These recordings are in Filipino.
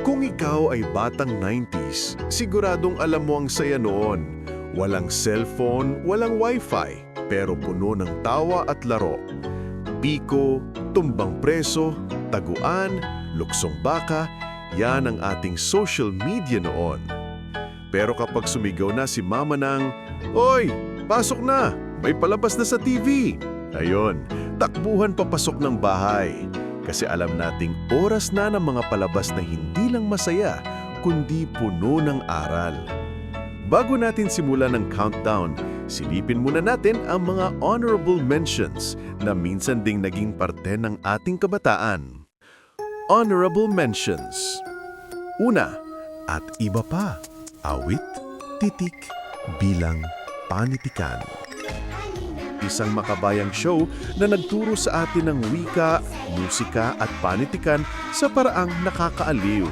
Kung ikaw ay batang 90s, siguradong alam mo ang saya noon. Walang cellphone, walang wifi, pero puno ng tawa at laro. Piko, tumbang preso, taguan, luksong baka, yan ang ating social media noon. Pero kapag sumigaw na si mama ng, "Oy, pasok na! May palabas na sa TV!" Ayun, takbuhan papasok ng bahay. Kasi alam nating oras na ng mga palabas na hindi lang masaya, kundi puno ng aral. Bago natin simulan ng countdown, silipin muna natin ang mga honorable mentions na minsan ding naging parte ng ating kabataan. Honorable mentions. Una, At Iba Pa. Awit, titik, bilang, panitikan. Isang makabayang show na nagturo sa atin ng wika, musika at panitikan sa paraang nakakaaliw.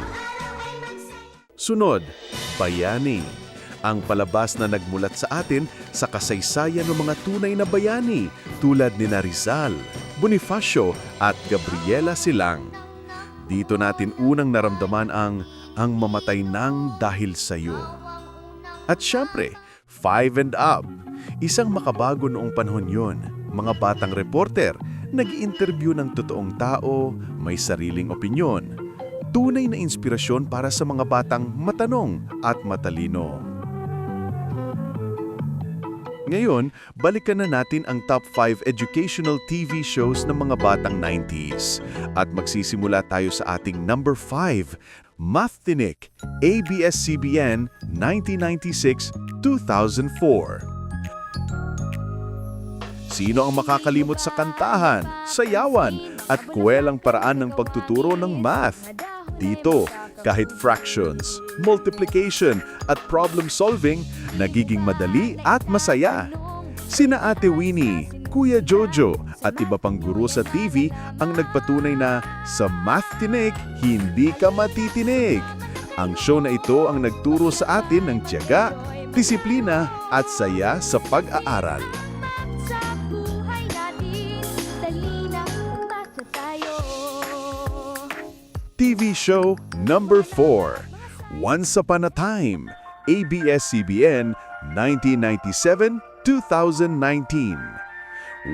Sunod, Bayani. Ang palabas na nagmulat sa atin sa kasaysayan ng mga tunay na bayani tulad ni Rizal, Bonifacio at Gabriela Silang. Dito natin unang naramdaman ang mamatay nang dahil sa'yo. At syempre, Five and Up. Isang makabago noong panahon yon. Mga batang reporter, nag-interview ng totoong tao, may sariling opinyon. Tunay na inspirasyon para sa mga batang matanong at matalino. Ngayon, balikan na natin ang top 5 educational TV shows ng mga batang 90s. At magsisimula tayo sa ating number 5, Math Tinik, ABS-CBN, 1996-2004. Sino ang makakalimot sa kantahan, sayawan, at kuwelang paraan ng pagtuturo ng math? Dito, kahit fractions, multiplication, at problem solving, nagiging madali at masaya. Sina Ate Winnie, Kuya Jojo, at iba pang guro sa TV ang nagpatunay na sa Math Tinik, hindi ka matitinig. Ang show na ito ang nagturo sa atin ng tiyaga, disiplina, at saya sa pag-aaral. TV show number 4, Once Upon a Time, ABS-CBN, 1997-2019.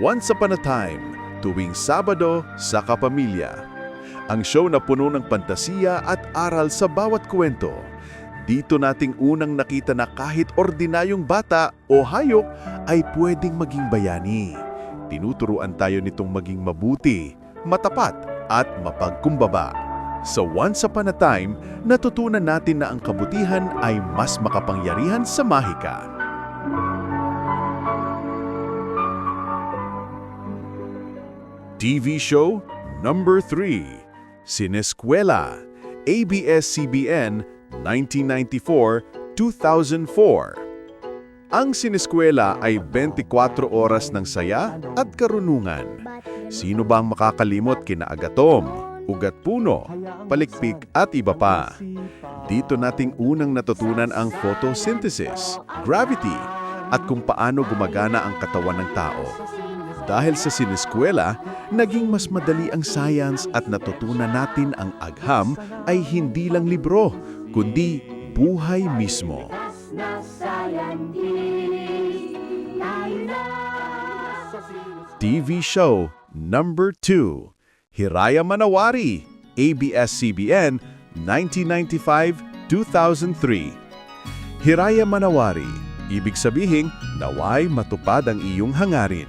Once Upon a Time, tuwing Sabado sa Kapamilya. Ang show na puno ng pantasiya at aral sa bawat kwento. Dito nating unang nakita na kahit ordinaryong bata o hayop ay pwedeng maging bayani. Tinuturuan tayo nitong maging mabuti, matapat at mapagkumbaba. Sa Once Upon a Time, natutunan natin na ang kabutihan ay mas makapangyarihan sa mahika. TV show number 3, Sineskwela, ABS-CBN, 1994-2004. Ang Sineskwela ay 24 oras ng saya at karunungan. Sino ba ang makakalimot kina Agatom, Ugat Puno, Palikpik at iba pa? Dito nating unang natutunan ang photosynthesis, gravity, at kung paano gumagana ang katawan ng tao. Dahil sa Sineskwela, naging mas madali ang science at natutunan natin ang agham ay hindi lang libro, kundi buhay mismo. TV show number 2, Hiraya Manawari, ABS-CBN, 1995-2003. Hiraya Manawari, ibig sabihin, naway matupad ang iyong hangarin.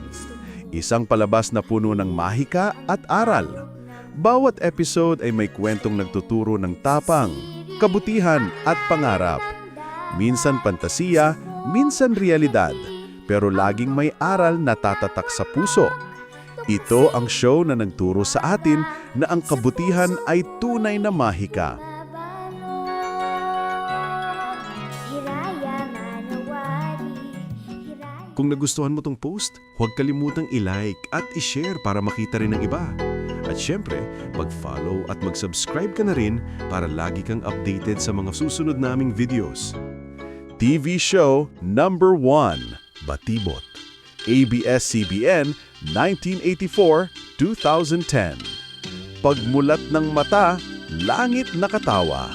Isang palabas na puno ng mahika at aral. Bawat episode ay may kwentong nagtuturo ng tapang, kabutihan at pangarap. Minsan pantasiya, minsan realidad, pero laging may aral na tatatak sa puso. Ito ang show na nagturo sa atin na ang kabutihan ay tunay na mahika. Kung nagustuhan mo tong post, huwag kalimutang i-like at i-share para makita rin ng iba. At syempre, mag-follow at mag-subscribe ka na rin para lagi kang updated sa mga susunod naming videos. TV show number 1, Batibot, ABS-CBN, 1984-2010. Pagmulat ng mata, Langit Nakatawa.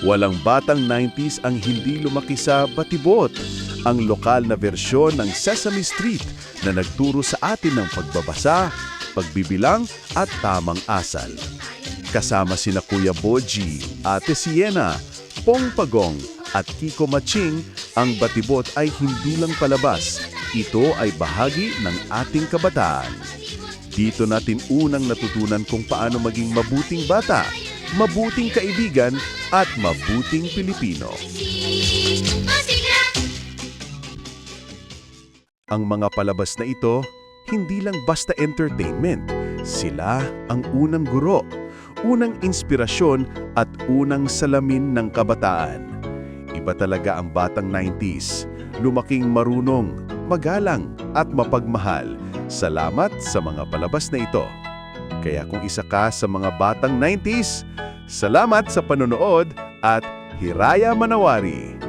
Walang batang 90s ang hindi lumaki sa Batibot, ang lokal na versyon ng Sesame Street na nagturo sa atin ng pagbabasa, pagbibilang at tamang asal. Kasama sina Kuya Boji, Ate Siena, Pong Pagong at Kiko Maching, ang Batibot ay hindi lang palabas. Ito ay bahagi ng ating kabataan. Dito natin unang natutunan kung paano maging mabuting bata, mabuting kaibigan at mabuting Pilipino. Ang mga palabas na ito, hindi lang basta entertainment. Sila ang unang guro, unang inspirasyon at unang salamin ng kabataan. Iba talaga ang batang 90s, lumaking marunong, magalang at mapagmahal. Salamat sa mga palabas na ito. Kaya kung isa ka sa mga batang 90s, salamat sa panonood at Hiraya Manawari!